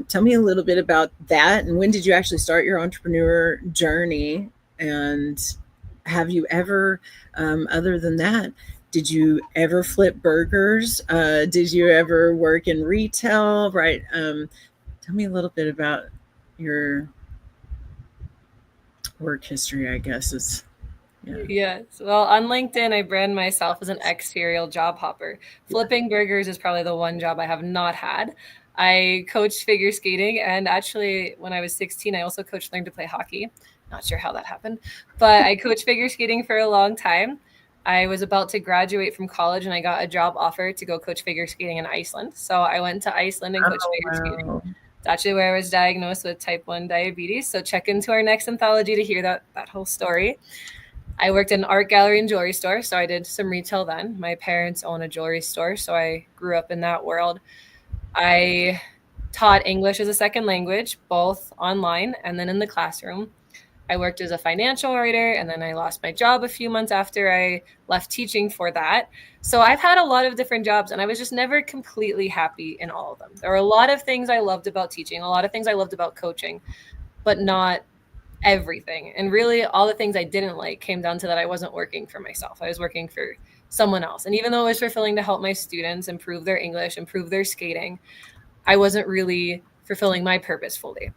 tell me a little bit about that, and when did you actually start your entrepreneur journey? And have you ever, other than that, did you ever flip burgers? Did you ever work in retail? Right. Tell me a little bit about your work history, I guess is, yeah. Yes. Well, on LinkedIn, I brand myself as an ex-serial job hopper. Flipping burgers is probably the one job I have not had. I coached figure skating, and actually, when I was 16, I also learned to play hockey. Not sure how that happened, but I coached figure skating for a long time. I was about to graduate from college, and I got a job offer to go coach figure skating in Iceland. So I went to Iceland and coached figure skating. Wow. It's actually where I was diagnosed with type 1 diabetes. So check into our next anthology to hear that whole story. I worked in an art gallery and jewelry store, so I did some retail then. My parents own a jewelry store, so I grew up in that world. I taught English as a second language, both online and then in the classroom. I worked as a financial writer, and then I lost my job a few months after I left teaching for that. So I've had a lot of different jobs, and I was just never completely happy in all of them. There were a lot of things I loved about teaching, a lot of things I loved about coaching, but not everything. And really all the things I didn't like came down to that I wasn't working for myself. I was working for someone else. And even though it was fulfilling to help my students improve their English, improve their skating, I wasn't really fulfilling my purpose fully.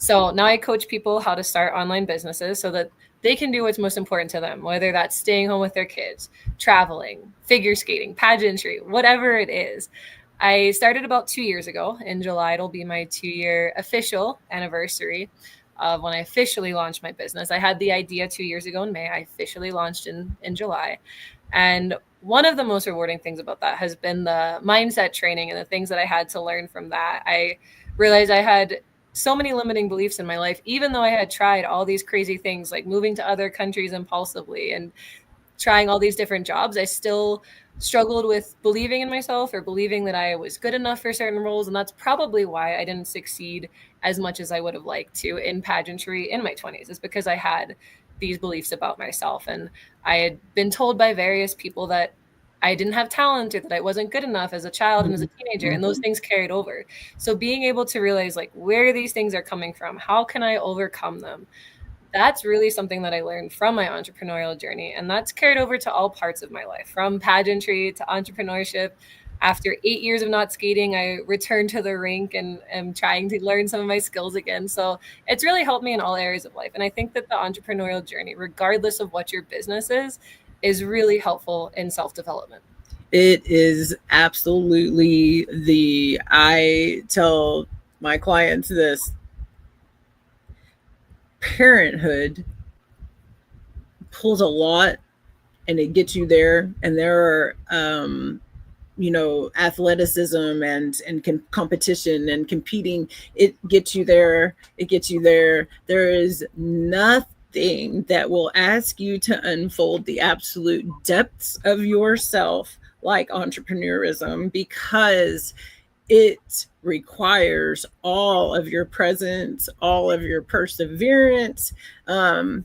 So now I coach people how to start online businesses so that they can do what's most important to them, whether that's staying home with their kids, traveling, figure skating, pageantry, whatever it is. I started about 2 years ago. In July, it'll be my 2-year official anniversary of when I officially launched my business. I had the idea 2 years ago in May. I officially launched in July. And one of the most rewarding things about that has been the mindset training and the things that I had to learn from that. I realized I had so many limiting beliefs in my life, even though I had tried all these crazy things like moving to other countries impulsively and trying all these different jobs. I still struggled with believing in myself or believing that I was good enough for certain roles. And that's probably why I didn't succeed as much as I would have liked to in pageantry in my 20s, is because I had these beliefs about myself. And I had been told by various people that I didn't have talent or that I wasn't good enough as a child and as a teenager, and those things carried over. So being able to realize like where these things are coming from, how can I overcome them? That's really something that I learned from my entrepreneurial journey. And that's carried over to all parts of my life, from pageantry to entrepreneurship. After 8 years of not skating, I returned to the rink and am trying to learn some of my skills again. So it's really helped me in all areas of life. And I think that the entrepreneurial journey, regardless of what your business is really helpful in self-development. It is absolutely I tell my clients this: parenthood pulls a lot and it gets you there. And there are, athleticism and competition and competing. It gets you there. There is nothing that will ask you to unfold the absolute depths of yourself like entrepreneurism, because it requires all of your presence, all of your perseverance, all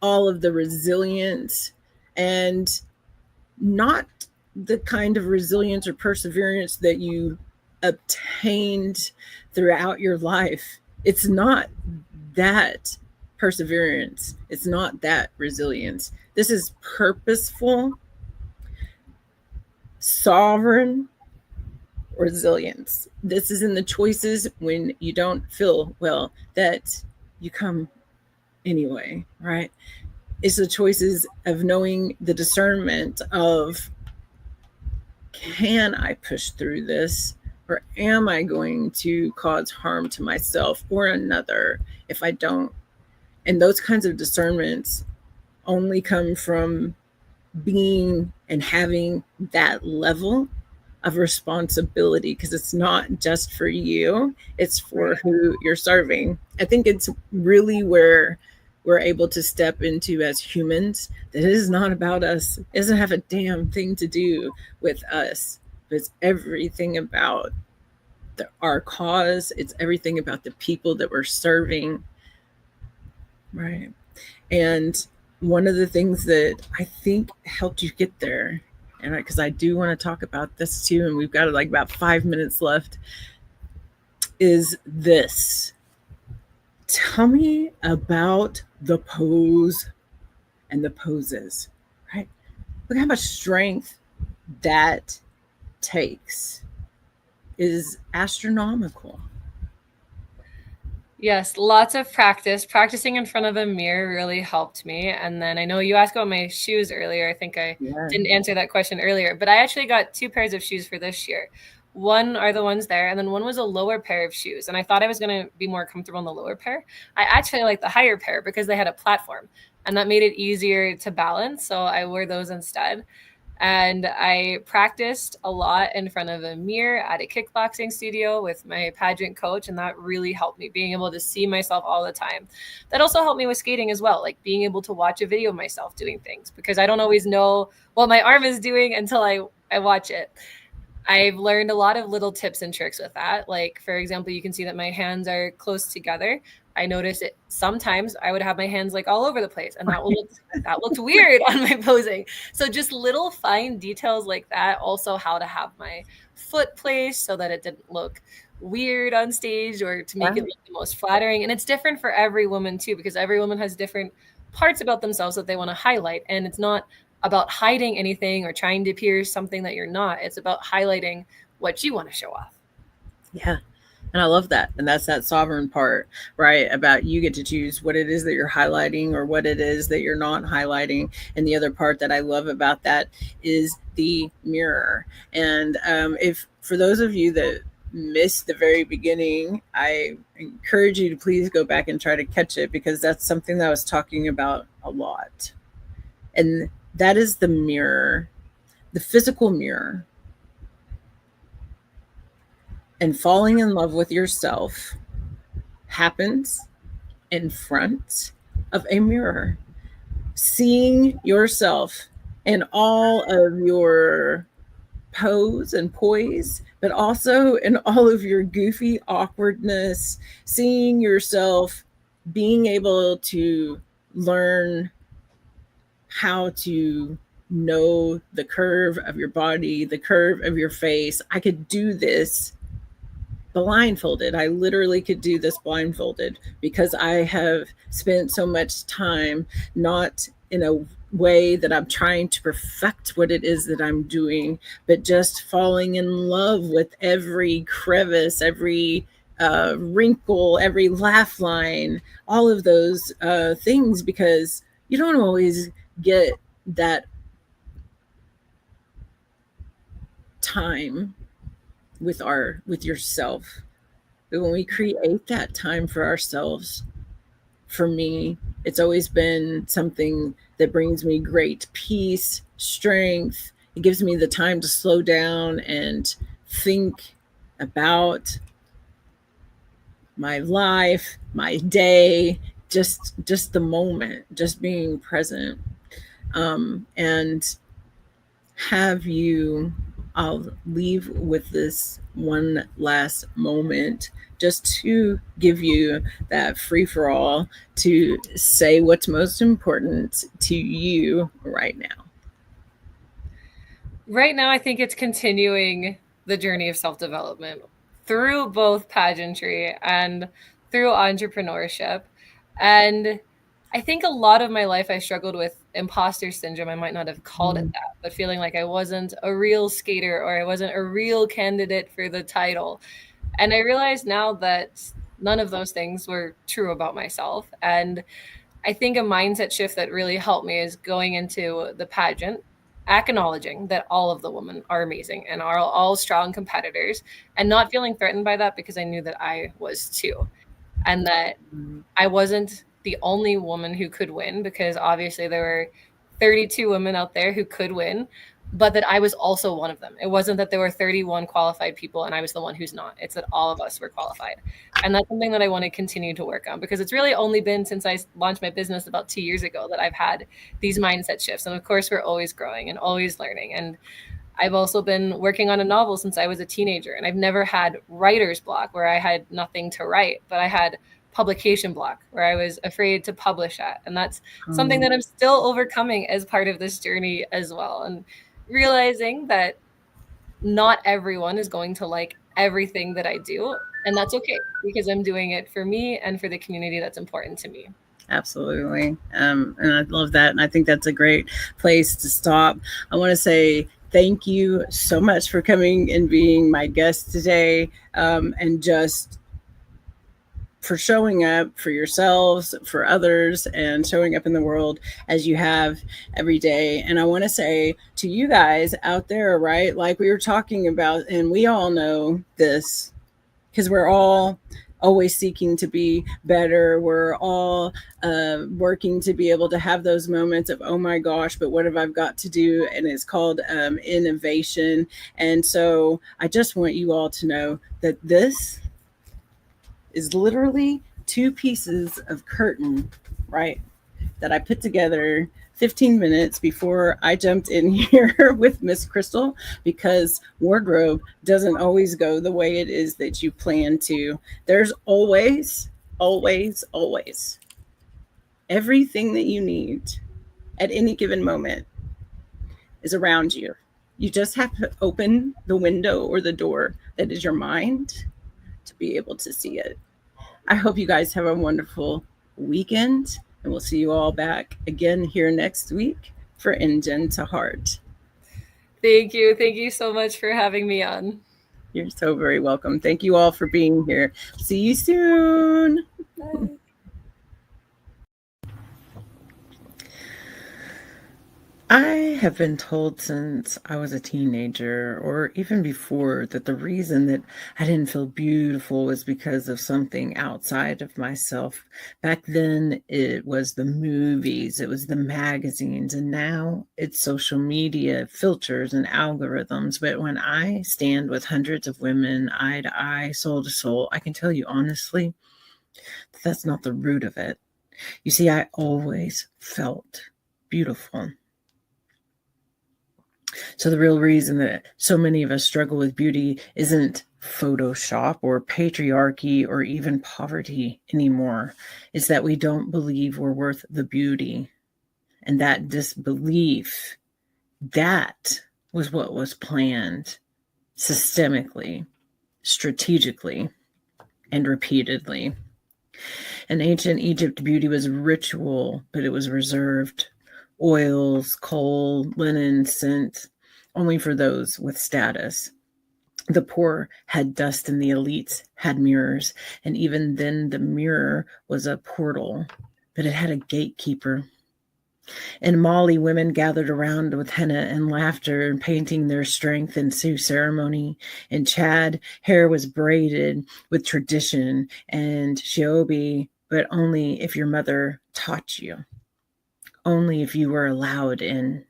of the resilience, and not the kind of resilience or perseverance that you obtained throughout your life. It's not that perseverance. It's not that resilience. This is purposeful, sovereign resilience. This is in the choices when you don't feel well that you come anyway, right? It's the choices of knowing the discernment of, can I push through this, or am I going to cause harm to myself or another if I don't? And those kinds of discernments only come from being and having that level of responsibility, because it's not just for you, it's for who you're serving. I think it's really where we're able to step into as humans that it is not about us. It doesn't have a damn thing to do with us. It's everything about our cause. It's everything about the people that we're serving. Right. And one of the things that I think helped you get there, and because I do want to talk about this too, and we've got like about 5 minutes left, is this. Tell me about the pose and the poses, right? Look how much strength that takes. Is astronomical. Yes, lots of practice. Practicing in front of a mirror really helped me. And then I know you asked about my shoes earlier. I think I didn't answer that question earlier, but I actually got 2 pairs of shoes for this year. One are the ones there, and then one was a lower pair of shoes. And I thought I was going to be more comfortable in the lower pair. I actually like the higher pair because they had a platform, and that made it easier to balance. So I wore those instead. And I practiced a lot in front of a mirror at a kickboxing studio with my pageant coach. And that really helped me, being able to see myself all the time. That also helped me with skating as well, like being able to watch a video of myself doing things, because I don't always know what my arm is doing until I watch it. I've learned a lot of little tips and tricks with that. Like, for example, you can see that my hands are close together. I noticed it sometimes I would have my hands like all over the place, and that looked weird on my posing. So just little fine details like that. Also, how to have my foot placed so that it didn't look weird on stage, or to make it look the most flattering. And it's different for every woman too, because every woman has different parts about themselves that they want to highlight. And it's not about hiding anything or trying to appear something that you're not. It's about highlighting what you want to show off. Yeah. And I love that. And that's that sovereign part, right? About you get to choose what it is that you're highlighting or what it is that you're not highlighting. And the other part that I love about that is the mirror. And if for those of you that missed the very beginning, I encourage you to please go back and try to catch it, because that's something that I was talking about a lot. And that is the mirror, the physical mirror. And falling in love with yourself happens in front of a mirror. Seeing yourself in all of your pose and poise, but also in all of your goofy awkwardness, seeing yourself being able to learn how to know the curve of your body, the curve of your face. I could do this blindfolded. I literally could do this blindfolded, because I have spent so much time not in a way that I'm trying to perfect what it is that I'm doing, but just falling in love with every crevice, every wrinkle, every laugh line, all of those things, because you don't always get that time with yourself. But when we create that time for ourselves, for me, it's always been something that brings me great peace, strength. It gives me the time to slow down and think about my life, my day, just the moment, just being present. And have you, I'll leave with this one last moment, just to give you that free for all to say what's most important to you right now. Right now, I think it's continuing the journey of self-development through both pageantry and through entrepreneurship. And I think a lot of my life I struggled with imposter syndrome. I might not have called it that, but feeling like I wasn't a real skater, or I wasn't a real candidate for the title. And I realize now that none of those things were true about myself. And I think a mindset shift that really helped me is going into the pageant, acknowledging that all of the women are amazing and are all strong competitors, and not feeling threatened by that, because I knew that I was too. And that I wasn't the only woman who could win, because obviously there were 32 women out there who could win, but that I was also one of them. It wasn't that there were 31 qualified people and I was the one who's not. It's that all of us were qualified. And that's something that I want to continue to work on, because it's really only been since I launched my business about 2 years ago that I've had these mindset shifts. And of course, we're always growing and always learning. And I've also been working on a novel since I was a teenager, and I've never had writer's block where I had nothing to write, but I had publication block where I was afraid to publish at. And that's something that I'm still overcoming as part of this journey as well. And realizing that not everyone is going to like everything that I do. And that's okay, because I'm doing it for me and for the community that's important to me. Absolutely. And I love that. And I think that's a great place to stop. I want to say thank you so much for coming and being my guest today, and just for showing up for yourselves, for others, and showing up in the world as you have every day. And I want to say to you guys out there, right, like we were talking about, and we all know this because we're all always seeking to be better. We're all working to be able to have those moments of, oh my gosh, but what have I got to do? And it's called innovation. And so I just want you all to know that this is literally 2 pieces of curtain, right, that I put together 15 minutes before I jumped in here with Miss Crystal, because wardrobe doesn't always go the way it is that you plan to. There's always, always, always everything that you need at any given moment is around you. You just have to open the window or the door that is your mind to be able to see it. I hope you guys have a wonderful weekend, and we'll see you all back again here next week for EnJen to Heart. Thank you. Thank you so much for having me on. You're so very welcome. Thank you all for being here. See you soon. Bye. I have been told since I was a teenager, or even before, that the reason that I didn't feel beautiful was because of something outside of myself. Back then, it was the movies, it was the magazines, and now it's social media, filters, and algorithms. But when I stand with hundreds of women, eye to eye, soul to soul, I can tell you honestly that that's not the root of it. You see, I always felt beautiful. So the real reason that so many of us struggle with beauty isn't Photoshop or patriarchy or even poverty anymore. It's that we don't believe we're worth the beauty. And that disbelief, that was what was planned systemically, strategically, and repeatedly. In ancient Egypt, beauty was ritual, but it was reserved. Oils, coal, linen, scent, only for those with status. The poor had dust and the elites had mirrors. And even then, the mirror was a portal, but it had a gatekeeper. In Mali, women gathered around with henna and laughter and painting their strength in Sioux ceremony. In Chad, hair was braided with tradition and shiobi, but only if your mother taught you. Only if you were allowed in.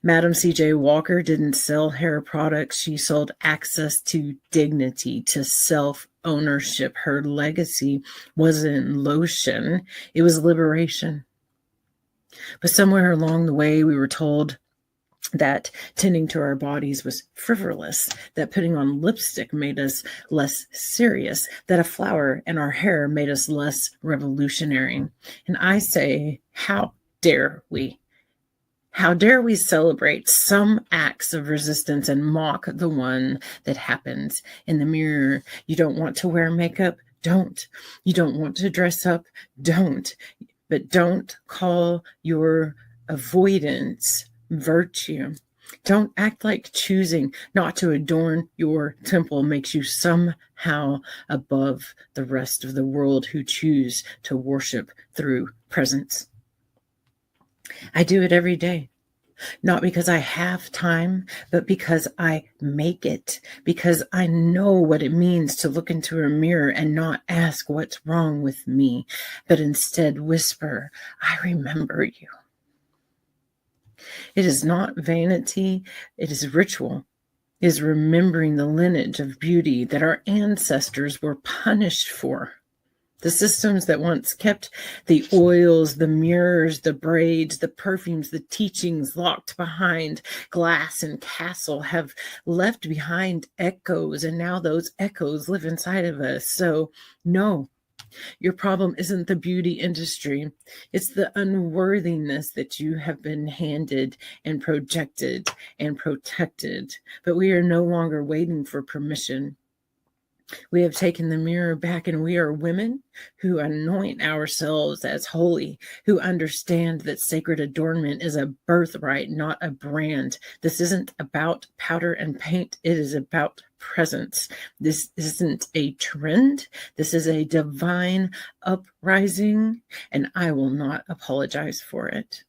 Madam C.J. Walker didn't sell hair products. She sold access to dignity, to self-ownership. Her legacy wasn't lotion. It was liberation. But somewhere along the way, we were told that tending to our bodies was frivolous, that putting on lipstick made us less serious, that a flower in our hair made us less revolutionary. And I say, how dare we? How dare we celebrate some acts of resistance and mock the one that happens in the mirror? You don't want to wear makeup? Don't. You don't want to dress up? Don't. But don't call your avoidance virtue. Don't act like choosing not to adorn your temple makes you somehow above the rest of the world who choose to worship through presence. I do it every day, not because I have time, but because I make it, because I know what it means to look into a mirror and not ask what's wrong with me, but instead whisper, I remember you. It is not vanity, it is ritual. It is remembering the lineage of beauty that our ancestors were punished for. The systems that once kept the oils, the mirrors, the braids, the perfumes, the teachings locked behind glass and castle have left behind echoes, and now those echoes live inside of us. So, no, your problem isn't the beauty industry. It's the unworthiness that you have been handed and projected and protected. But we are no longer waiting for permission. We have taken the mirror back, and we are women who anoint ourselves as holy, who understand that sacred adornment is a birthright, not a brand. This isn't about powder and paint. It is about presence. This isn't a trend. This is a divine uprising, and I will not apologize for it.